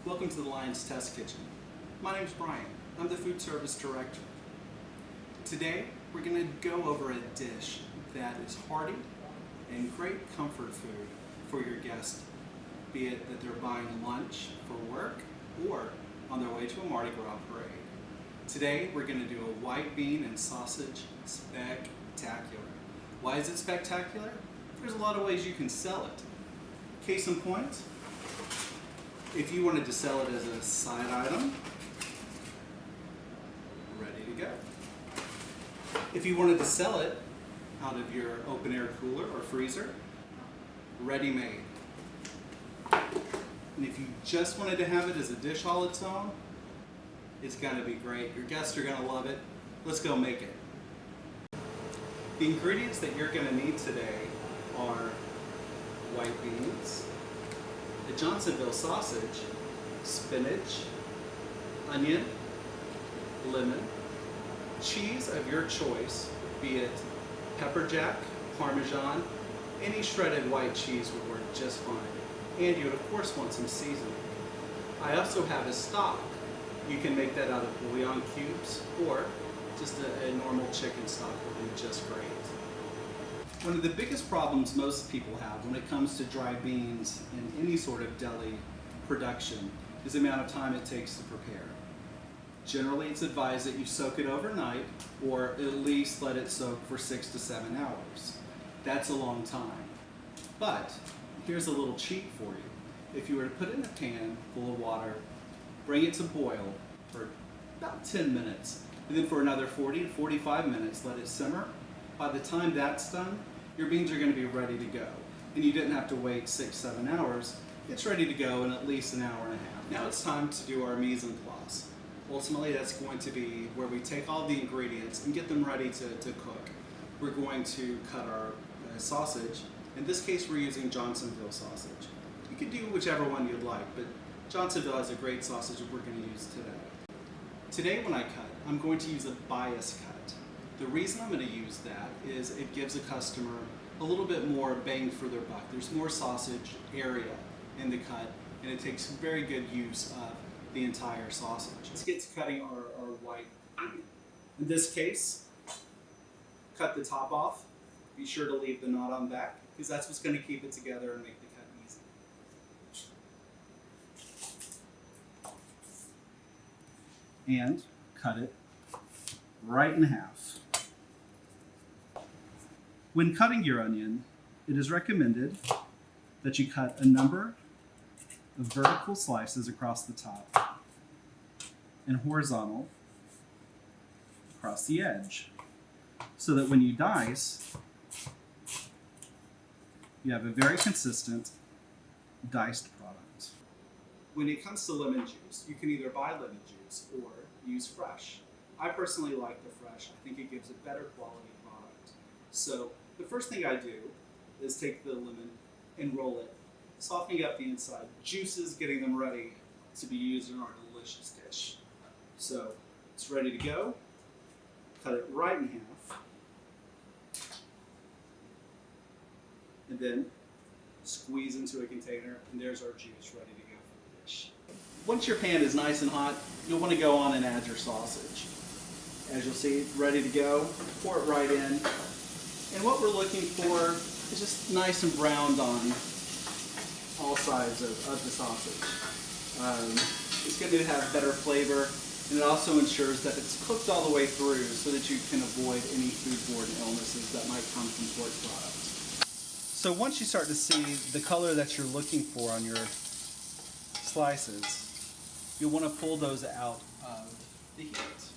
Welcome to the Lion's Test Kitchen. My name is Brian. I'm the food service director. Today we're going to go over a dish that is hearty and great comfort food for your guests, be it that they're buying lunch for work or on their way to a Mardi Gras parade. Today we're going to do a white bean and sausage spectacular. Why is it spectacular? There's a lot of ways you can sell it. Case in point, if you wanted to sell it as a side item, ready to go. If you wanted to sell it out of your open air cooler or freezer, ready made. And if you just wanted to have it as a dish all its own, it's gonna be great. Your guests are gonna love it. Let's go make it. The ingredients that you're gonna need today are white beans, a Johnsonville sausage, spinach, onion, lemon, cheese of your choice, be it pepper jack, Parmesan, any shredded white cheese would work just fine. And you would of course want some seasoning. I also have a stock. You can make that out of bouillon cubes or just a normal chicken stock will do just great. One of the biggest problems most people have when it comes to dry beans in any sort of deli production is the amount of time it takes to prepare. Generally, it's advised that you soak it overnight or at least let it soak for 6 to 7 hours. That's a long time. But here's a little cheat for you. If you were to put it in a pan full of water, bring it to boil for about 10 minutes, and then for another 40 to 45 minutes, let it simmer. By the time that's done, your beans are going to be ready to go. And you didn't have to wait 6-7 hours. It's ready to go in at least an hour and a half. Now it's time to do our mise en place. Ultimately, that's going to be where we take all the ingredients and get them ready to cook. We're going to cut our sausage. In this case, we're using Johnsonville sausage. You could do whichever one you'd like, but Johnsonville has a great sausage that we're going to use today. Today when I cut, I'm going to use a bias cut. The reason I'm going to use that is it gives a customer a little bit more bang for their buck. There's more sausage area in the cut, and it takes very good use of the entire sausage. Let's get to cutting our white onion. In this case, cut the top off. Be sure to leave the knot on back, because that's what's going to keep it together and make the cut easy. And cut it right in half. When cutting your onion, it is recommended that you cut a number of vertical slices across the top and horizontal across the edge, so that when you dice, you have a very consistent diced product. When it comes to lemon juice, you can either buy lemon juice or use fresh. I personally like the fresh. I think it gives a better quality product. So the first thing I do is take the lemon and roll it, softening up the inside, juices getting them ready to be used in our delicious dish. So it's ready to go. Cut it right in half. And then squeeze into a container, and there's our juice ready to go for the dish. Once your pan is nice and hot, you'll want to go on and add your sausage. As you'll see, it's ready to go. Pour it right in. And what we're looking for is just nice and browned on all sides of the sausage. It's going to have better flavor, and it also ensures that it's cooked all the way through so that you can avoid any foodborne illnesses that might come from pork products. So once you start to see the color that you're looking for on your slices, you'll want to pull those out of the heat.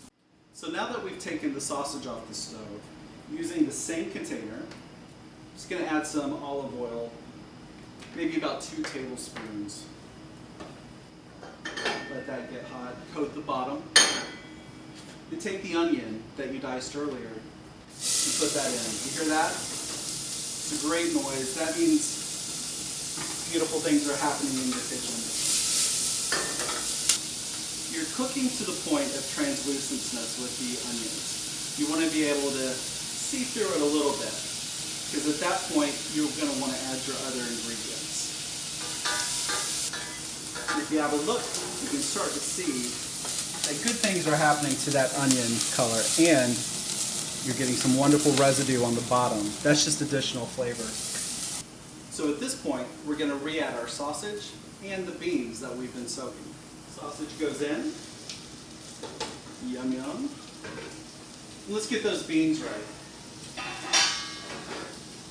So now that we've taken the sausage off the stove, using the same container, I'm just going to add some olive oil, maybe about 2 tablespoons. Let that get hot. Coat the bottom. Then take the onion that you diced earlier and put that in. You hear that? It's a great noise. That means beautiful things are happening in your kitchen. You're cooking to the point of translucentness with the onions. You want to be able to see through it a little bit, because at that point you're going to want to add your other ingredients. And if you have a look, you can start to see that good things are happening to that onion color, and you're getting some wonderful residue on the bottom. That's just additional flavor. So at this point, we're going to re-add our sausage and the beans that we've been soaking. Sausage goes in. Yum yum. Let's get those beans ready.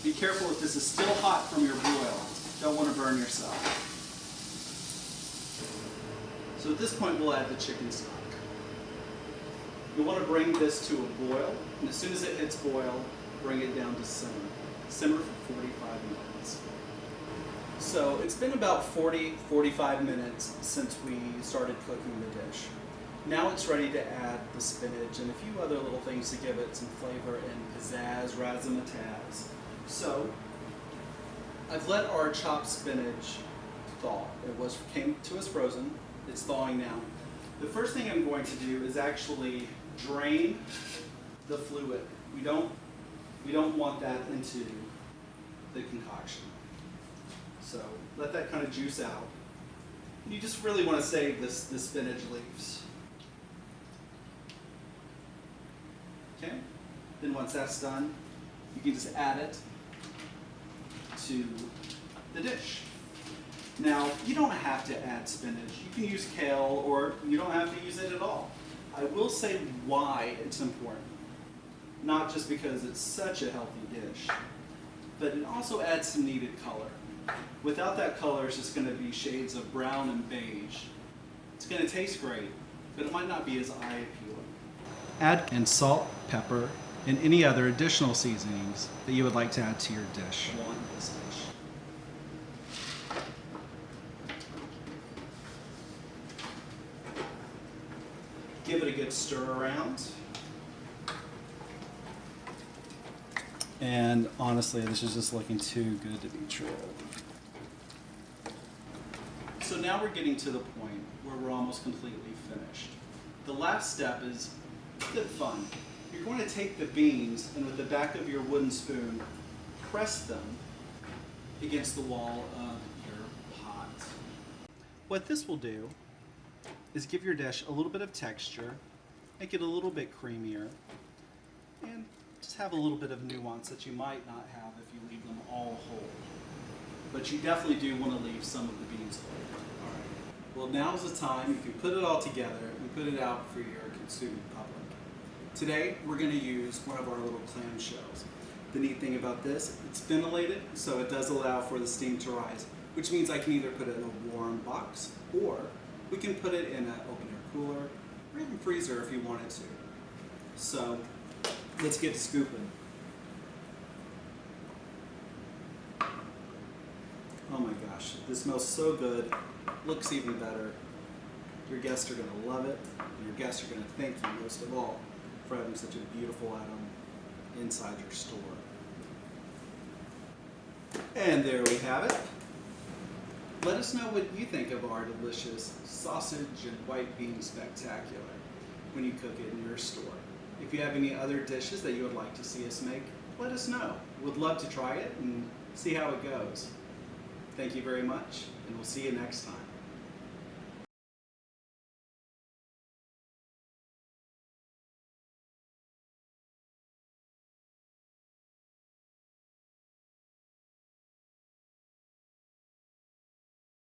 Be careful if this is still hot from your broil. Don't want to burn yourself. So at this point, we'll add the chicken stock. You'll want to bring this to a boil, and as soon as it hits boil, bring it down to simmer. Simmer for 45 minutes. So it's been about 40-45 minutes since we started cooking the dish. Now it's ready to add the spinach and a few other little things to give it some flavor and pizzazz, razzmatazz. So I've let our chopped spinach thaw. It came to us frozen. It's thawing now. The first thing I'm going to do is actually drain the fluid. We don't want that into the concoction. So let that kind of juice out. You just really want to save the spinach leaves. Okay? Then once that's done, you can just add it to the dish. Now, you don't have to add spinach. You can use kale, or you don't have to use it at all. I will say why it's important. Not just because it's such a healthy dish, but it also adds some needed color. Without that color, it's just going to be shades of brown and beige. It's going to taste great, but it might not be as eye appealing. Add in salt, pepper, and any other additional seasonings that you would like to add to your dish. This dish. Give it a good stir around. And honestly, this is just looking too good to be true. So now we're getting to the point where we're almost completely finished. The last step is a bit fun. You're going to take the beans and with the back of your wooden spoon, press them against the wall of your pot. What this will do is give your dish a little bit of texture, make it a little bit creamier, and just have a little bit of nuance that you might not have if you leave them all whole. But you definitely do want to leave some of the beans whole. All right. Well, now's the time you can put it all together and put it out for your consuming public. Today, we're going to use one of our little clam shells. The neat thing about this, it's ventilated, so it does allow for the steam to rise, which means I can either put it in a warm box, or we can put it in an open-air cooler, or even freezer if you wanted to. So, let's get scooping. Oh my gosh, this smells so good, looks even better. Your guests are going to love it, and your guests are going to thank you most of all for having such a beautiful item inside your store. And there we have it. Let us know what you think of our delicious sausage and white bean spectacular when you cook it in your store. If you have any other dishes that you would like to see us make, let us know. We'd love to try it and see how it goes. Thank you very much, and we'll see you next time.